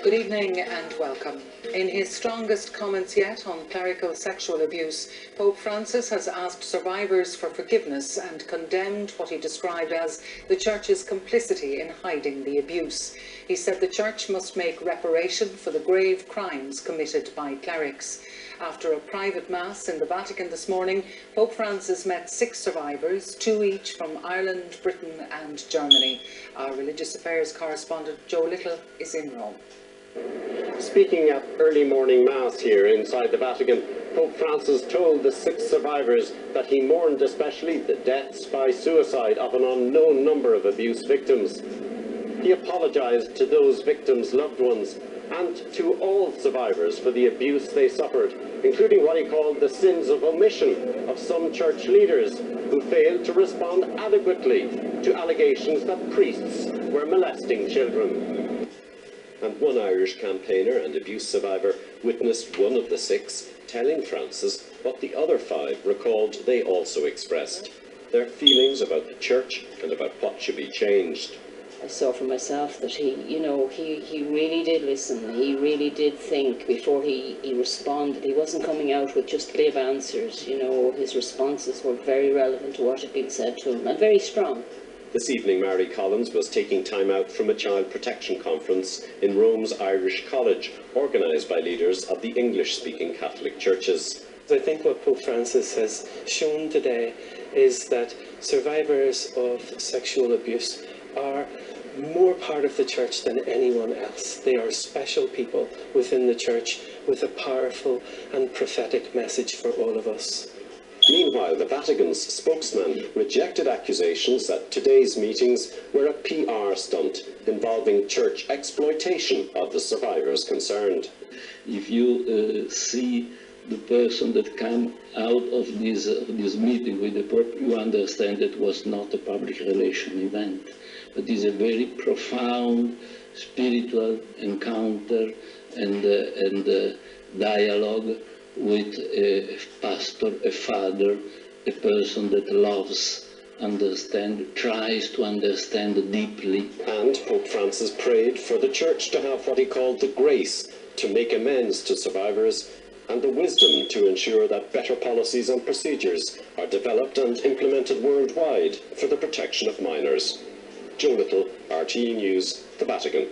Good evening and welcome. In his strongest comments yet on clerical sexual abuse, Pope Francis has asked survivors for forgiveness and condemned what he described as the Church's complicity in hiding the abuse. He said the Church must make reparation for the grave crimes committed by clerics. After a private mass in the Vatican this morning, Pope Francis met 6 survivors, 2 each from Ireland, Britain and Germany. Our religious affairs correspondent Joe Little is in Rome. Speaking at early morning mass here inside the Vatican, Pope Francis told the 6 survivors that he mourned especially the deaths by suicide of an unknown number of abuse victims. He apologized to those victims' loved ones and to all survivors for the abuse they suffered, including what he called the sins of omission of some church leaders who failed to respond adequately to allegations that priests were molesting children. And one Irish campaigner and abuse survivor witnessed one of the 6 telling Francis what the other 5 recalled they also expressed, their feelings about the Church and about what should be changed. I saw for myself that he really did listen. He really did think before he responded. He wasn't coming out with just glib answers. His responses were very relevant to what had been said to him and very strong. This evening, Mary Collins was taking time out from a child protection conference in Rome's Irish College, organised by leaders of the English-speaking Catholic churches. I think what Pope Francis has shown today is that survivors of sexual abuse are more part of the Church than anyone else. They are special people within the Church with a powerful and prophetic message for all of us. Meanwhile, the Vatican's spokesman rejected accusations that today's meetings were a PR stunt involving church exploitation of the survivors concerned. If you see the person that came out of this meeting with the Pope, you understand it was not a public relation event, but is a very profound spiritual encounter and dialogue with a pastor, a father, a person that loves, tries to understand deeply. And Pope Francis prayed for the Church to have what he called the grace to make amends to survivors and the wisdom to ensure that better policies and procedures are developed and implemented worldwide for the protection of minors. Joe Little, RTE News, the Vatican.